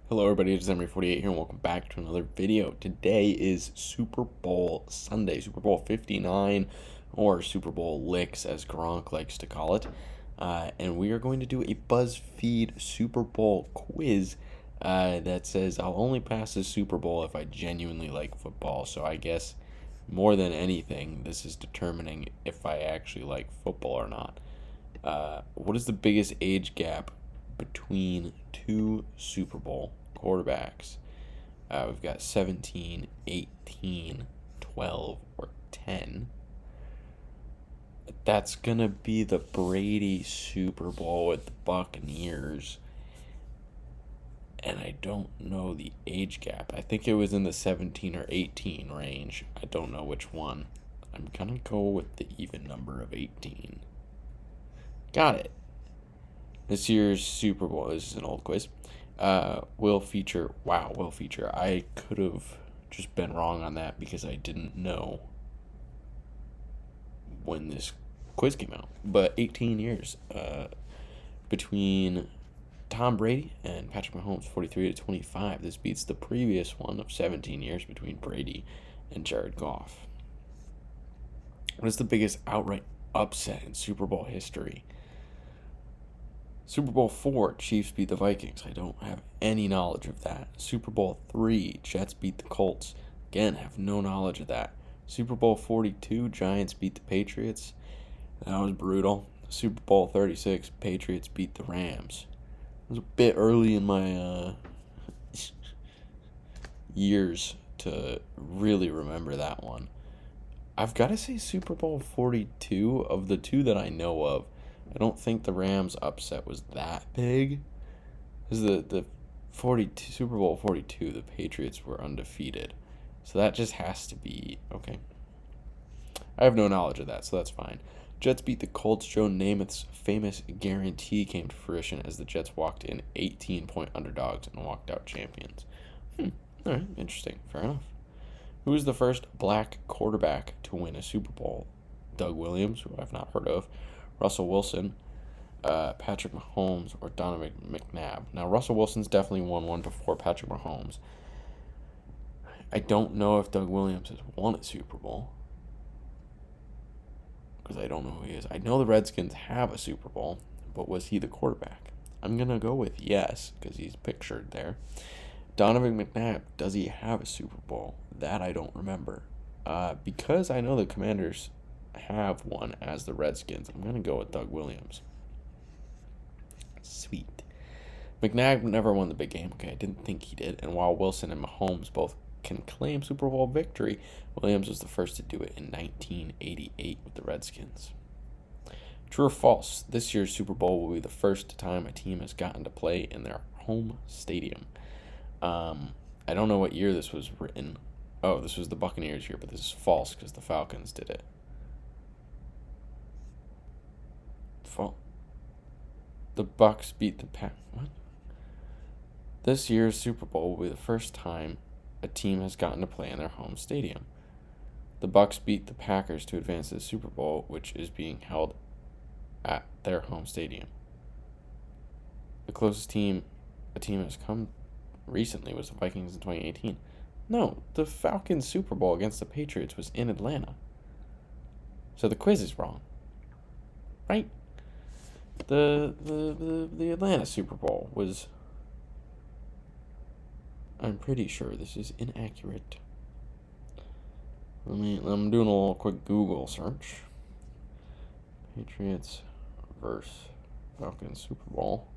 Hello everybody, it's Emery48 here and welcome back to another video. Today is Super Bowl Sunday, Super Bowl 59, or Super Bowl Licks as Gronk likes to call it. And we are going to do a BuzzFeed Super Bowl quiz that says I'll only pass the Super Bowl if I genuinely like football. So I guess more than anything, this is determining if I actually like football or not. What is the biggest age gap between two Super Bowl quarterbacks? We've got 17, 18, 12, or 10. That's going to be the Brady Super Bowl with the Buccaneers. And I don't know the age gap. I think it was in the 17 or 18 range. I don't know which one. I'm going to go with the even number of 18. Got it. This year's Super Bowl, this is an old quiz, will feature, I could have just been wrong on that because I didn't know when this quiz came out. But 18 years between Tom Brady and Patrick Mahomes, 43-25. This beats the previous one of 17 years between Brady and Jared Goff. What is the biggest outright upset in Super Bowl history? Super Bowl 4, Chiefs beat the Vikings. I don't have any knowledge of that. Super Bowl 3, Jets beat the Colts. Again, have no knowledge of that. Super Bowl 42, Giants beat the Patriots. That was brutal. Super Bowl 36, Patriots beat the Rams. It was a bit early in my years to really remember that one. I've got to say Super Bowl 42, of the two that I know of, I don't think the Rams upset was that big. Because the 42, Super Bowl 42, the Patriots were undefeated. So that just has to be, okay. I have no knowledge of that, so that's fine. Jets beat the Colts. Joe Namath's famous guarantee came to fruition as the Jets walked in 18-point underdogs and walked out champions. All right, interesting. Fair enough. Who was the first black quarterback to win a Super Bowl? Doug Williams, who I've not heard of, Russell Wilson, Patrick Mahomes, or Donovan McNabb. Now, Russell Wilson's definitely won one before Patrick Mahomes. I don't know if Doug Williams has won a Super Bowl because I don't know who he is. I know the Redskins have a Super Bowl, but was he the quarterback? I'm going to go with yes because he's pictured there. Donovan McNabb, does he have a Super Bowl? That I don't remember. Because I know the Commanders have one as the Redskins, I'm going to go with Doug Williams. Sweet. McNabb never won the big game. Okay, I didn't think he did. And while Wilson and Mahomes both can claim Super Bowl victory, Williams was the first to do it in 1988 with the Redskins. True or false? This year's Super Bowl will be the first time a team has gotten to play in their home stadium. I don't know what year this was written. Oh, this was the Buccaneers year, but this is false because the Falcons did it. The Bucks beat the Pack. What? This year's Super Bowl will be the first time a team has gotten to play in their home stadium. The Bucks beat the Packers to advance to the Super Bowl, which is being held at their home stadium. The closest team a team has come recently was the Vikings in 2018. No, the Falcons Super Bowl against the Patriots was in Atlanta. So the quiz is wrong. Right? The Atlanta Super Bowl was, I'm pretty sure this is inaccurate. I'm doing a little quick Google search. Patriots versus Falcons Super Bowl.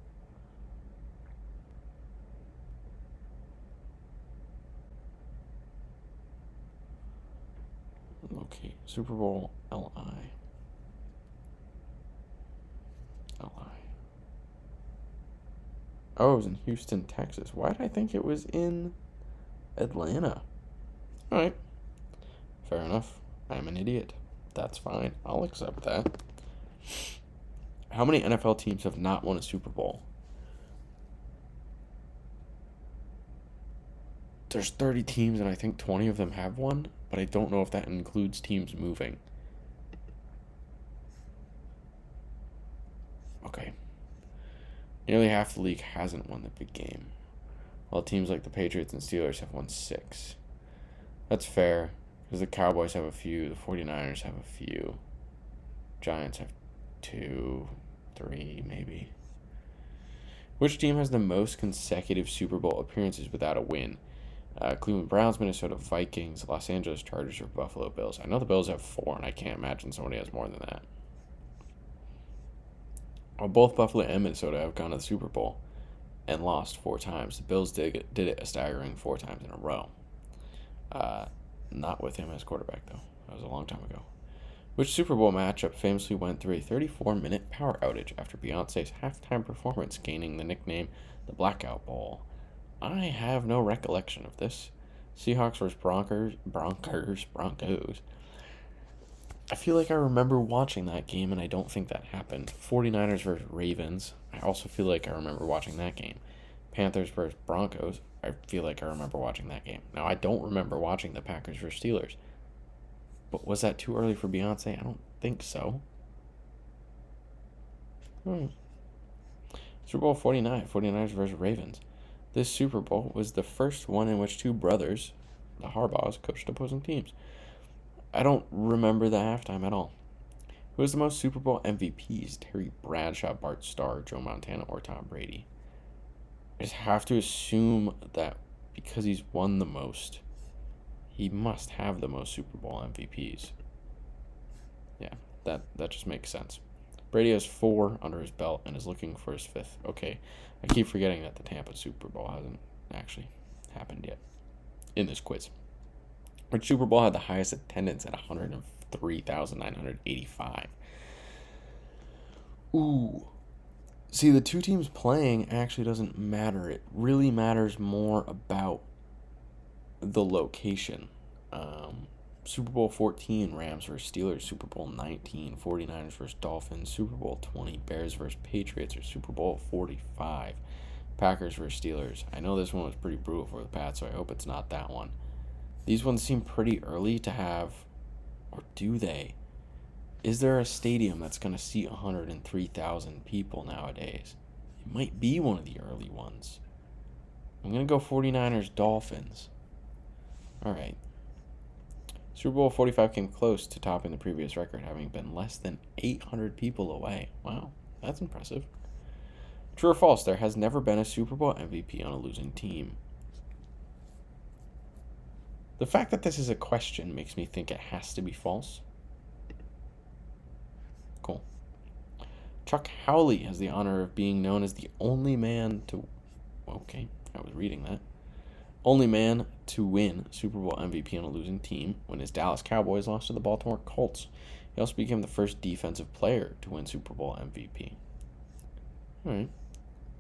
Okay, Super Bowl LI. Oh, it was in Houston, Texas. Why did I think it was in Atlanta? Alright. Fair enough. I'm an idiot. That's fine. I'll accept that. How many NFL teams have not won a Super Bowl? There's 30 teams, and I think 20 of them have won, but I don't know if that includes teams moving. Okay. Nearly half the league hasn't won the big game. while teams like the Patriots and Steelers have won 6. That's fair, because the Cowboys have a few, the 49ers have a few, Giants have 2, 3, maybe. Which team has the most consecutive Super Bowl appearances without a win? Cleveland Browns, Minnesota Vikings, Los Angeles Chargers, or Buffalo Bills? I know the Bills have 4, and I can't imagine somebody has more than that. While both Buffalo and Minnesota have gone to the Super Bowl and lost 4 times, the Bills did it a staggering 4 times in a row. Not with him as quarterback, though. That was a long time ago. Which Super Bowl matchup famously went through a 34-minute power outage after Beyonce's halftime performance, gaining the nickname the Blackout Bowl? I have no recollection of this. Seahawks versus Broncos. I feel like I remember watching that game, and I don't think that happened. 49ers versus Ravens. I also feel like I remember watching that game. Panthers versus Broncos. I feel like I remember watching that game. Now, I don't remember watching the Packers versus Steelers. But was that too early for Beyonce? I don't think so. Super Bowl 49, 49ers versus Ravens. This Super Bowl was the first one in which 2 brothers, the Harbaughs, coached opposing teams. I don't remember the halftime at all. Who was the most Super Bowl MVPs? Terry Bradshaw, Bart Starr, Joe Montana, or Tom Brady? I just have to assume that because he's won the most, he must have the most Super Bowl MVPs. Yeah, that just makes sense. Brady has 4 under his belt and is looking for his 5th. Okay, I keep forgetting that the Tampa Super Bowl hasn't actually happened yet in this quiz. Which Super Bowl had the highest attendance at 103,985? Ooh. See, the 2 teams playing actually doesn't matter. It really matters more about the location. Super Bowl 14, Rams versus Steelers. Super Bowl 19, 49ers versus Dolphins. Super Bowl 20, Bears versus Patriots. Or Super Bowl 45, Packers versus Steelers. I know this one was pretty brutal for the Pats, so I hope it's not that one. These ones seem pretty early to have, or do they? Is there a stadium that's going to seat 103,000 people nowadays? It might be one of the early ones. I'm going to go 49ers Dolphins. All right. Super Bowl 45 came close to topping the previous record, having been less than 800 people away. Wow, that's impressive. True or false, there has never been a Super Bowl MVP on a losing team. The fact that this is a question makes me think it has to be false. Cool. Chuck Howley has the honor of being known as the only man to... Okay, I was reading that. Only man to win Super Bowl MVP on a losing team when his Dallas Cowboys lost to the Baltimore Colts. He also became the first defensive player to win Super Bowl MVP. All right.